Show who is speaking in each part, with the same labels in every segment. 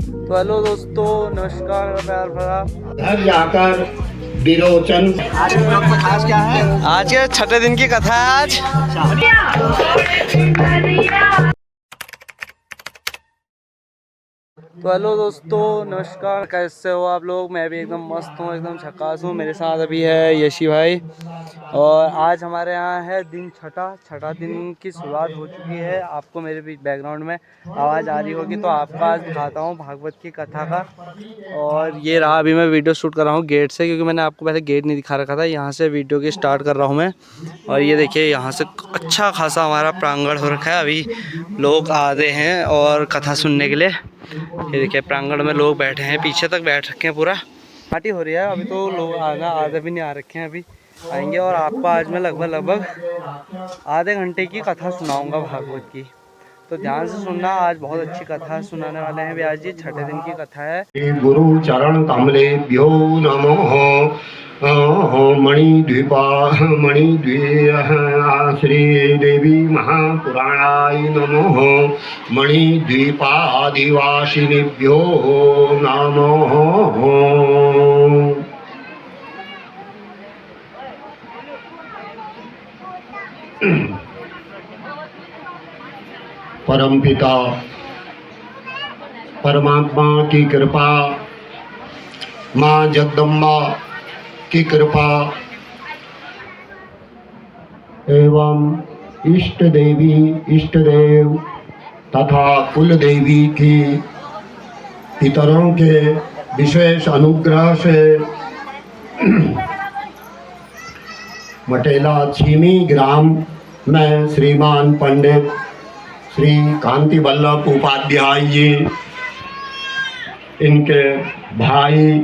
Speaker 1: तो हेलो दोस्तों, नमस्कार प्यार भरा।
Speaker 2: घर जाकर विरोचन।
Speaker 1: आज क्या है? आज के छठे दिन की कथा है आज। तो हेलो दोस्तों, नमस्कार। कैसे हो आप लोग? मैं भी एकदम मस्त हूँ, एकदम झकास हूँ। मेरे साथ अभी है यशी भाई। और आज हमारे यहाँ है दिन छठा दिन की शुरुआत हो चुकी है। आपको मेरे बीच बैकग्राउंड में आवाज़ आ रही होगी, तो आपको आज दिखाता हूँ भागवत की कथा का। और ये रहा, अभी मैं वीडियो शूट कर रहा हूँ गेट से, क्योंकि मैंने आपको पहले गेट नहीं दिखा रखा था। यहाँ से वीडियो की स्टार्ट कर रहा हूँ मैं। और ये देखिए, यहाँ से अच्छा खासा हमारा प्रांगण हो रखा है। अभी लोग आ रहे हैं और कथा सुनने के लिए। ये देखिए, प्रांगण में लोग बैठे हैं, पीछे तक बैठ रखे हैं। पूरा पार्टी हो रही है अभी, तो लोग आधे भी नहीं आ रखे हैं, अभी आएंगे। और आपको आज मैं लगभग आधे घंटे की कथा सुनाऊंगा भागवत की, तो ध्यान से सुनना। आज बहुत अच्छी कथा सुनाने वाले हैं। व्यास जी, छठे दिन की कथा है।
Speaker 2: गुरु चरण कमलेभ्यो नमः। मणिद्वीप श्री देवी महापुराणाय नमः। मणिद्वीपादिवासिनेभ्यो नमः। परमपिता परमात्मा की कृपा, माँ जगदम्बा की कृपा एवं इष्ट देवी इष्ट देव तथा कुल देवी की पितरों के विशेष अनुग्रह से मटेला छीमी ग्राम में श्रीमान पंडित श्री कांति वल्लभ उपाध्याय जी, इनके भाई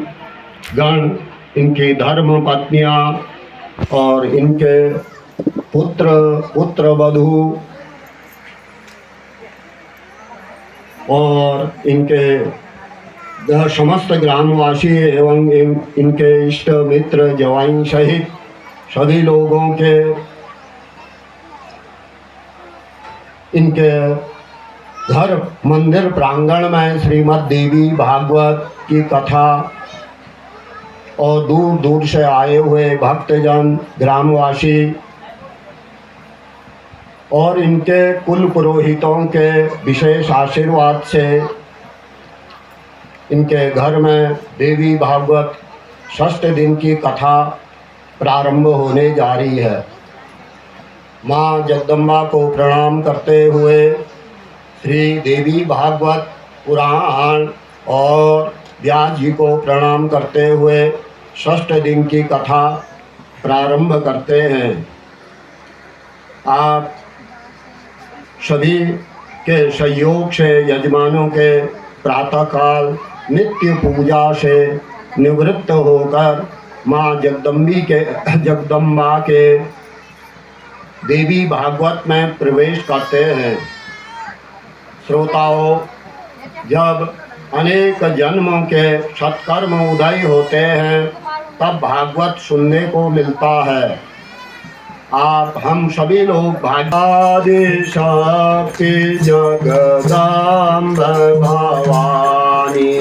Speaker 2: गण, इनकी धर्म पत्नियां और इनके पुत्र वधू और इनके समस्त ग्रामवासी एवं इनके इष्ट मित्र जवाइन सहित सभी लोगों के इनके घर मंदिर प्रांगण में श्रीमद् देवी भागवत की कथा और दूर दूर से आए हुए भक्तजन, ग्रामवासी और इनके कुल पुरोहितों के विशेष आशीर्वाद से इनके घर में देवी भागवत षष्ठ दिन की कथा प्रारंभ होने जा रही है। माँ जगदम्बा को प्रणाम करते हुए श्री देवी भागवत पुराण और व्यास जी को प्रणाम करते हुए षष्ठ दिन की कथा प्रारंभ करते हैं। आप सभी के सहयोग से यजमानों के प्रातःकाल नित्य पूजा से निवृत्त होकर माँ जगदम्बा के देवी भागवत में प्रवेश करते हैं। श्रोताओं, जब अनेक जन्मों के सत्कर्म उदय होते हैं तब भागवत सुनने को मिलता है। आप हम सभी लोग भाग्यादि शक्ति जगदम्ब भवानी,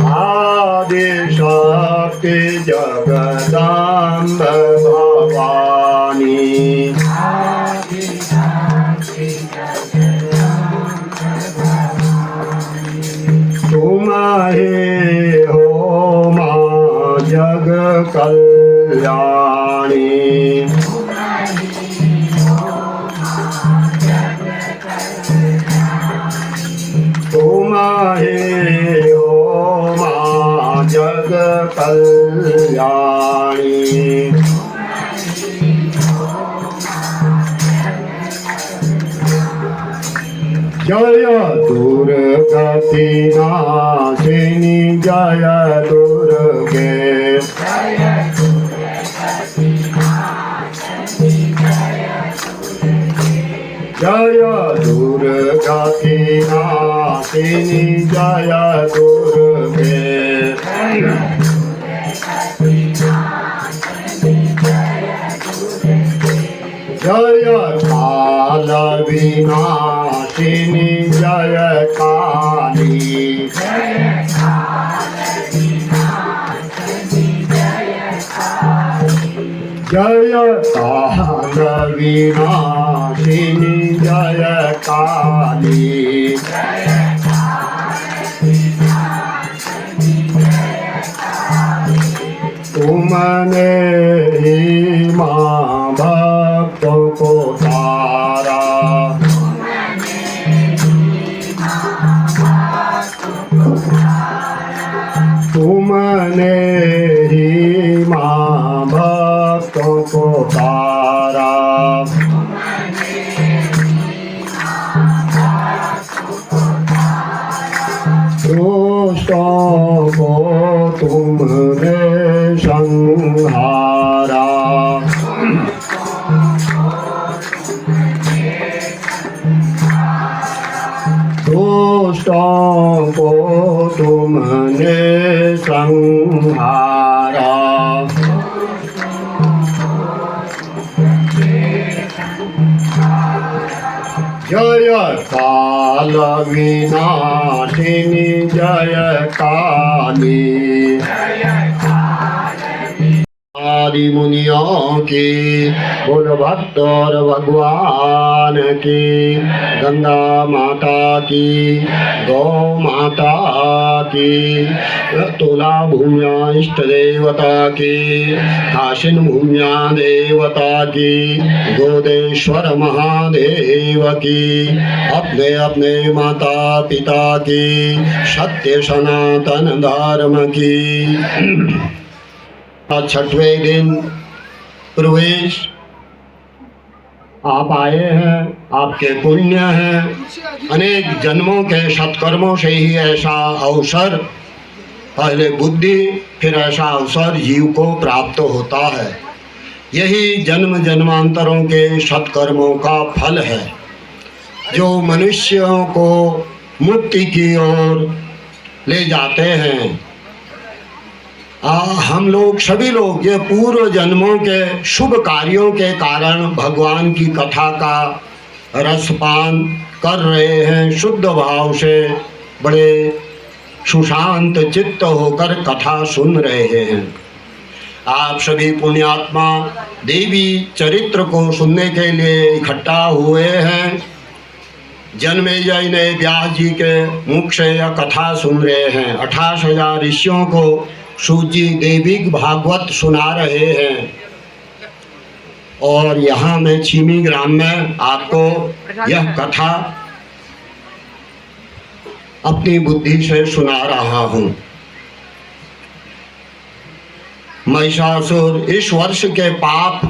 Speaker 2: आदि शक्ति जगदम्ब भवानी, तुम्हारे हो माँ जग कल्याणी, तुम्हारे हो माँ जग कल्याणी। जय दुर्गति नाशिनी जय दुर्गे, जय दुर्गति नाशिनी जय दुर्गे, जय काल विनाशिनी जय काली जय काल विनाशिनी जय काली तुमने ही माँ भक्तों को तारा तुमने ही माँ भक्तों को तारा दुष्टों को तुमने संहारा दुष्टों को तुमने संहारा जय काल विनाशिनी जय काली आदि मुनियों की बोल भक्त और भगवान की गंगा माता की गौ माता की तुला भूमिया इष्ट देवता की काशिन भूमिया देवता की गोदेश्वर महादेव की अपने अपने माता पिता की सत्य सनातन धर्म की छठवें दिन प्रवेश आप आए हैं, आपके पुण्य हैं, अनेक जन्मों के सत्कर्मों से ही ऐसा अवसर पहले बुद्धि फिर ऐसा अवसर जीव को प्राप्त होता है। यही जन्म जन्मांतरों के सत्कर्मों का फल है जो मनुष्यों को मुक्ति की ओर ले जाते हैं। हम लोग सभी लोग ये पूर्व जन्मों के शुभ कार्यों के कारण भगवान की कथा का रसपान कर रहे हैं। शुद्ध भाव से बड़े सुशांत चित्त होकर कथा सुन रहे हैं। आप सभी पुण्यात्मा देवी चरित्र को सुनने के लिए इकट्ठा हुए हैं। जन्मेजय ने व्यास जी के मुख से यह कथा सुन रहे हैं। 28,000 ऋषियों को सूजी देविक भागवत सुना रहे हैं और यहाँ मैं चीमी ग्राम में आपको यह कथा अपनी बुद्धि से सुना रहा हूँ। महिषासुर इस वर्ष के पाप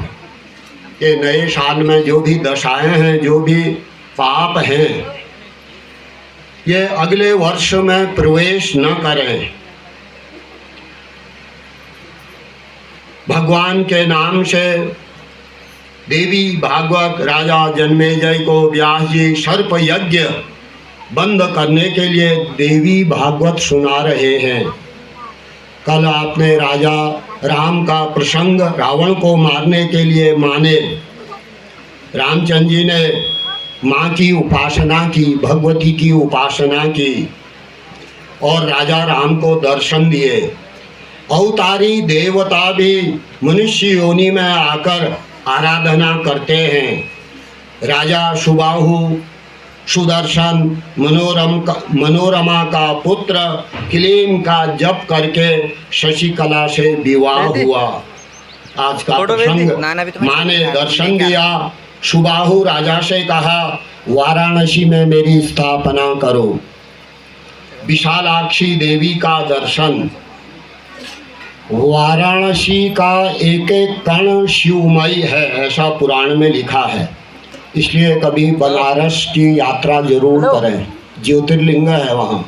Speaker 2: के नए साल में जो भी दशाएं हैं, जो भी पाप हैं, ये अगले वर्ष में प्रवेश न करें। भगवान के नाम से देवी भागवत राजा जन्मेजय को व्यास जी सर्प यज्ञ बंद करने के लिए देवी भागवत सुना रहे हैं। कल आपने राजा राम का प्रसंग रावण को मारने के लिए माने। रामचंद्र जी ने माँ की उपासना की, भगवती की उपासना की और राजा राम को दर्शन दिए। अवतारी देवता भी मनुष्य योनि में आकर आराधना करते हैं। राजा सुबाहु सुदर्शन मनोरमा का पुत्र किलीन का जप करके शशिकला से विवाह हुआ। आज का प्रसंग माँ ने दर्शन दिया। सुबाहु राजा से कहा, वाराणसी में मेरी स्थापना करो। विशालाक्षी देवी का दर्शन। वाराणसी का एक एक कण शिवमयी है, ऐसा पुराण में लिखा है। इसलिए कभी बनारस की यात्रा जरूर करें। ज्योतिर्लिंग है वहाँ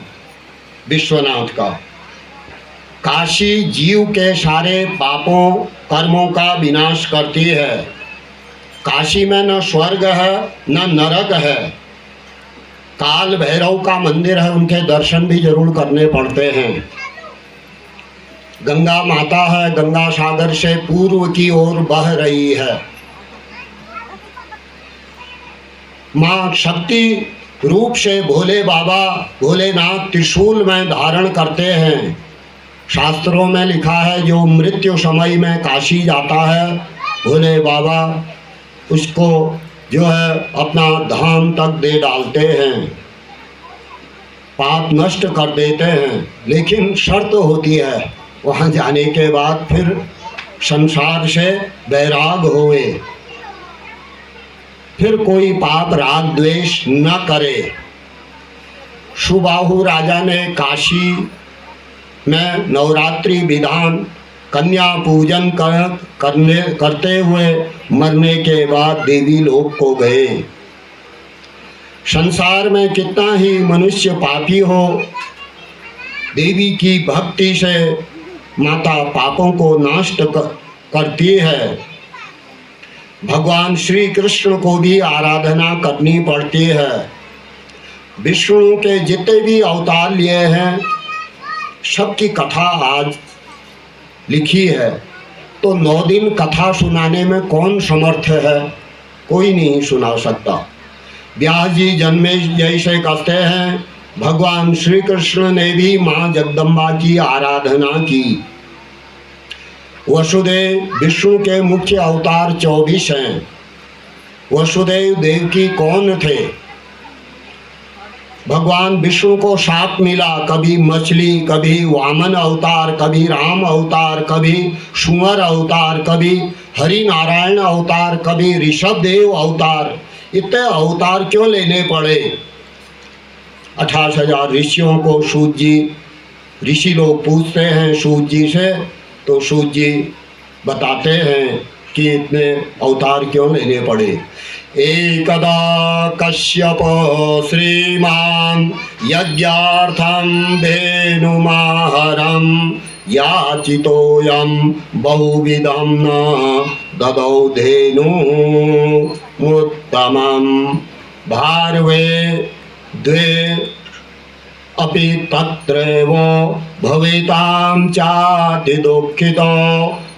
Speaker 2: विश्वनाथ का। काशी जीव के सारे पापों कर्मों का विनाश करती है। काशी में न स्वर्ग है न नरक है। काल भैरव का मंदिर है, उनके दर्शन भी जरूर करने पड़ते हैं। गंगा माता है, गंगा सागर से पूर्व की ओर बह रही है। माँ शक्ति रूप से भोले बाबा भोलेनाथ त्रिशूल में धारण करते हैं। शास्त्रों में लिखा है जो मृत्यु समय में काशी जाता है भोले बाबा उसको जो है अपना धाम तक दे डालते हैं, पाप नष्ट कर देते हैं। लेकिन शर्त होती है वहाँ जाने के बाद फिर संसार से वैराग होए, फिर कोई पाप राग द्वेष न करे। सुबाहु राजा ने काशी में नवरात्रि विधान कन्या पूजन करते हुए मरने के बाद देवी लोक को गए। संसार में कितना ही मनुष्य पापी हो, देवी की भक्ति से माता पापों को नष्ट करती है। भगवान श्री कृष्ण को भी आराधना करनी पड़ती है। विष्णु के जितने भी अवतार लिए हैं सबकी कथा आज लिखी है। तो 9 दिन कथा सुनाने में कौन समर्थ है? कोई नहीं सुना सकता। व्यास जी जन्मे जैसे कहते हैं भगवान श्री कृष्ण ने भी माँ जगदम्बा की आराधना की। वसुदेव विष्णु के मुख्य अवतार 24 हैं। वसुदेव देवकी कौन थे? भगवान विष्णु को शाप मिला, कभी मछली, कभी वामन अवतार, कभी राम अवतार, कभी सुअर अवतार, कभी हरि नारायण अवतार, कभी ऋषभदेव अवतार। इतने अवतार क्यों लेने पड़े? 28,000 ऋषियों को सूत जी, ऋषि लोग पूछते हैं सूत जी से, तो सूत जी बताते हैं कि इतने अवतार क्यों लेने पड़े। एकदा कश्यप श्रीमान यज्ञार्थं धेनुमाहरं याचितोऽयं बहुविधं न ददौ धेनुमुत्तमं भार्वे द्वे अपि तत्रैव भवेतां चाति दुःखितो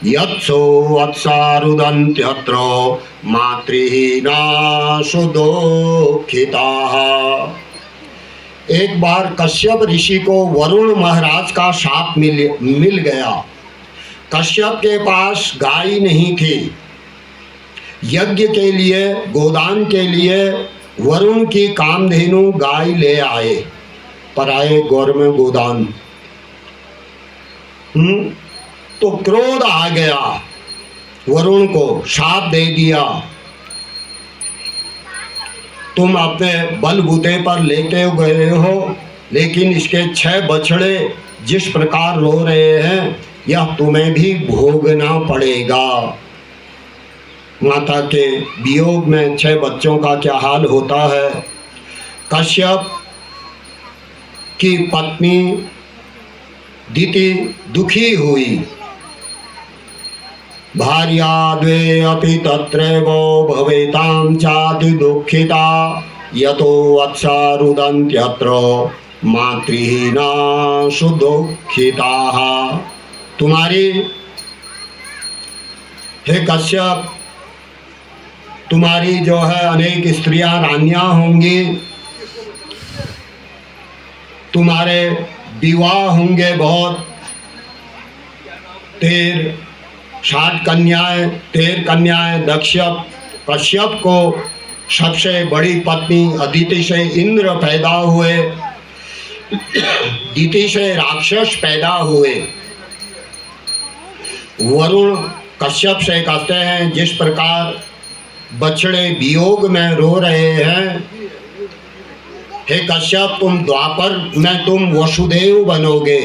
Speaker 2: यत्सो वत्सारुदन्त्यत्र मातृहीना सुदुःखिताः। एक बार कश्यप ऋषि को वरुण महाराज का शाप मिल गया। कश्यप के पास गाय नहीं थी। यज्ञ के लिए गोदान के लिए वरुण की कामधेनु गाय ले आए, पराए गौर में गोदान। तो क्रोध आ गया, वरुण को शाप दे दिया, तुम अपने बलबूते पर लेते गए हो, लेकिन इसके 6 बछड़े जिस प्रकार रो रहे हैं यह तुम्हें भी भोगना पड़ेगा। माता के वियोग में 6 बच्चों का क्या हाल होता है। कश्यप की पत्नी दिति दुखी हुई। भार्या द्वे अपि तत्रैव भवेतां चाति दुःखिता यतो वत्सारुदन्त्यत्र मातृहीना सुदुःखिताः। तुम्हारी हे कश्यप, तुम्हारी जो है अनेक स्त्रियां रानियां होंगी, तुम्हारे विवाह होंगे बहुत, 13 कन्याएं। कश्यप को सबसे बड़ी पत्नी अदिति से इंद्र पैदा हुए, दिति से राक्षस पैदा हुए। वरुण कश्यप से कहते हैं जिस प्रकार बछड़े वियोग में रो रहे हैं, हे कश्यप तुम द्वापर में तुम वसुदेव बनोगे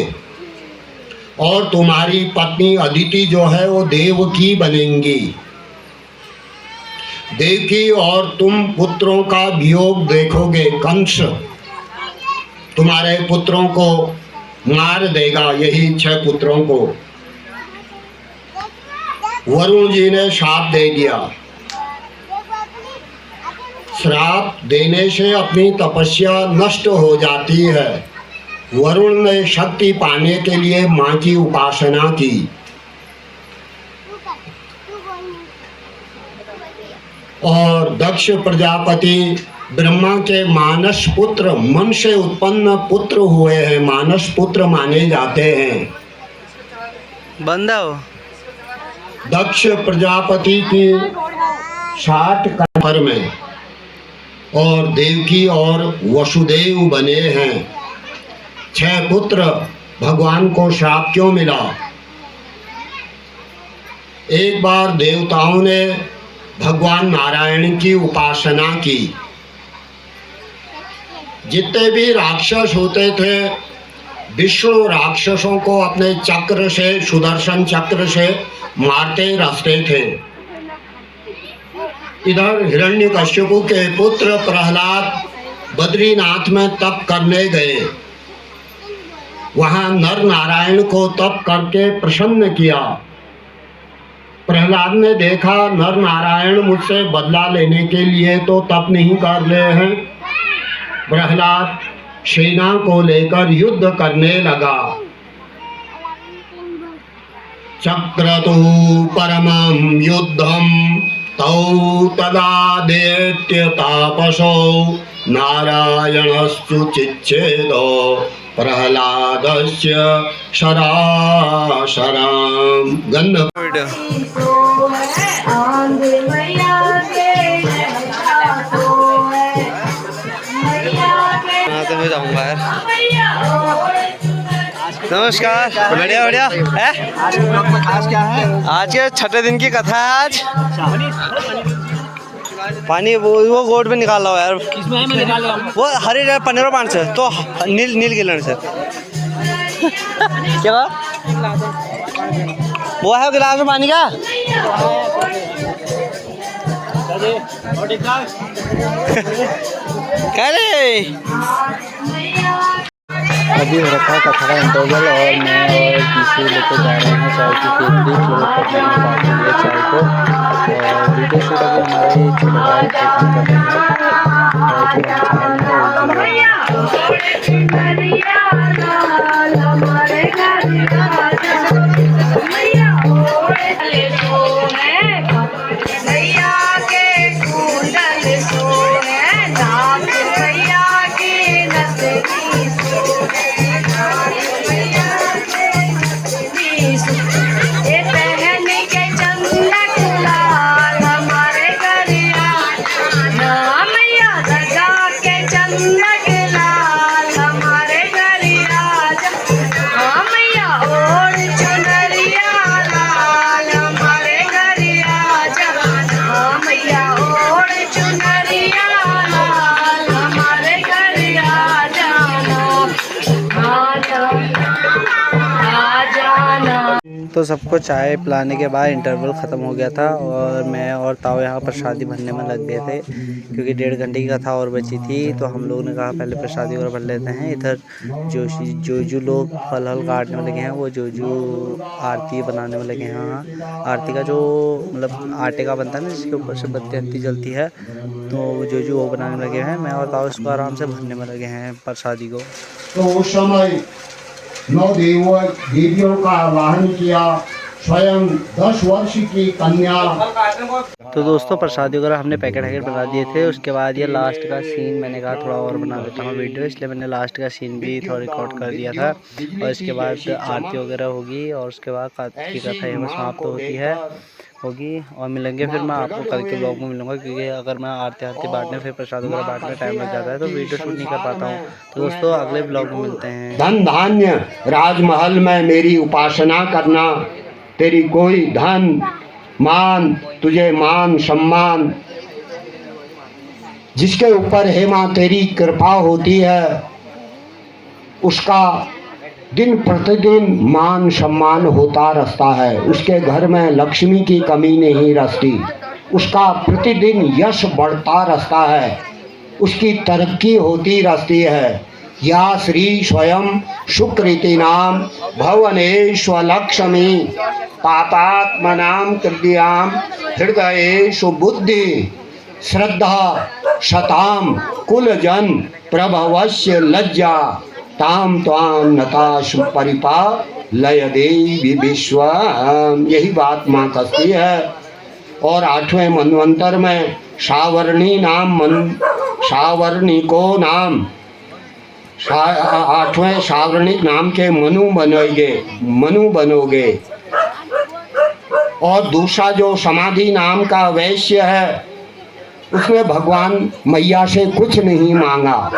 Speaker 2: और तुम्हारी पत्नी अदिति जो है वो देवकी बनेंगी। देवकी और तुम पुत्रों का वियोग देखोगे। कंस तुम्हारे पुत्रों को मार देगा, यही 6 पुत्रों को। वरुण जी ने शाप दे दिया। श्राप देने से अपनी तपस्या नष्ट हो जाती है। वरुण ने शक्ति पाने के लिए माँ की उपासना की। और दक्ष प्रजापति ब्रह्मा के मानस पुत्र, मन से उत्पन्न पुत्र हुए हैं, मानस पुत्र माने जाते हैं।
Speaker 1: बंदा हो
Speaker 2: दक्ष प्रजापति की 60 कन्या में और देवकी और वसुदेव बने हैं। 6 पुत्र, भगवान को श्राप क्यों मिला? एक बार देवताओं ने भगवान नारायण की उपासना की। जितने भी राक्षस होते थे, विष्णु राक्षसों को अपने चक्र से, सुदर्शन चक्र से मारते रखते थे। इधर हिरण्यकश्यपु के पुत्र प्रहलाद बद्रीनाथ में तप करने गए। वहां नर नारायण को तप करके प्रसन्न किया। प्रहलाद ने देखा नर नारायण मुझसे बदला लेने के लिए तो तप नहीं कर रहे हैं। प्रहलाद सेना को लेकर युद्ध करने लगा। चक्रतु परमं युद्धं तौ तदा दैत्य तापसो नारायणस्तु चिच्छेदो प्रहलादस्य शराशरं गन्ध।
Speaker 1: मैं जाऊंगा यार। नमस्कार, बढ़िया बढ़िया है।
Speaker 3: आज के ब्लॉग में खास क्या है?
Speaker 1: आज के छठे दिन की कथा है आज। पानी वो गोट में निकाल रहा हूँ यार।
Speaker 3: किसमें है? मैं निकाल रहा हूँ।
Speaker 1: वो हरी पनीर पान से तो नील नील गिलन से क्या वो है गिलास में पानी का। क्या रे
Speaker 3: अभी हो रखा है कथा का इंटरवल और मैं और पीछे लेके जा रहे हैं चाय की फैक्ट्री चाय को। और वीडियो शूट अभी हमारे छोटे भाई चेकिंग कर तो सबको चाय पिलाने के बाद इंटरवल ख़त्म हो गया था और मैं और ताऊ यहाँ प्रसादी भरने में लग गए थे क्योंकि 1.5 घंटे की कथा और बची थी। तो हम लोगों ने कहा पहले प्रसादी और भर लेते हैं। इधर जोजू लोग फल हल काटने में लगे हैं, वो जोजू आरती बनाने में लगे हैं। हाँ, आरती का जो मतलब आटे का बनता है ना, जिसके ऊपर से बत्ती जलती है, तो वो जोजू वो बनाने में लगे हैं। मैं और ताऊ इसको आराम से भरने में लगे हैं प्रसादी को।
Speaker 2: तो उस समय 9 देवियों का आवाहन किया। स्वयं 10 वर्ष की कन्या।
Speaker 1: तो दोस्तों प्रसादी वगैरह हमने पैकेट वैकेट बना दिए थे। उसके बाद ये लास्ट का सीन मैंने कहा थोड़ा और बना देता हूँ वीडियो, इसलिए मैंने लास्ट का सीन भी थोड़ा रिकॉर्ड कर दिया था। और इसके बाद आरती वगैरह होगी और उसके बाद कार्तिक की कथा यहाँ समाप्त होगी और मिलेंगे फिर मैं आपको कल के ब्लॉग में मिलूंगा, क्योंकि अगर मैं आरती बांटने फिर प्रसाद वगैरह बांटने टाइम लग जाता है तो वीडियो शूट नहीं कर पाता हूँ। तो दोस्तों अगले ब्लॉग में मिलते हैं।
Speaker 2: धन धान्य राजमहल में मेरी उपासना करना, तेरी कोई धन मान, तुझे मान सम्मान जिसके ऊपर हे माँ तेरी कृपा होती है, उसका दिन प्रतिदिन मान सम्मान होता रहता है। उसके घर में लक्ष्मी की कमी नहीं रहती। उसका प्रतिदिन यश बढ़ता रहता है, उसकी तरक्की होती रहती है। या श्री स्वयं शुक्रिति नाम भवनेश्वलक्ष्मी पापात्मनां तृतीयां हृदयेषु बुद्धि श्रद्धा शताम कुलजन प्रभवस्य लज्जा ताम त्वाम नताशु परिपालय देवी विश्व। यही बात माँ कहती है। और 8वें मनवंतर में सावर्णिको नाम, 8वें सावर्णिक नाम के मनु बनोगे। और दूसरा जो समाधि नाम का वैश्य है, उसमें भगवान मैया से कुछ नहीं मांगा,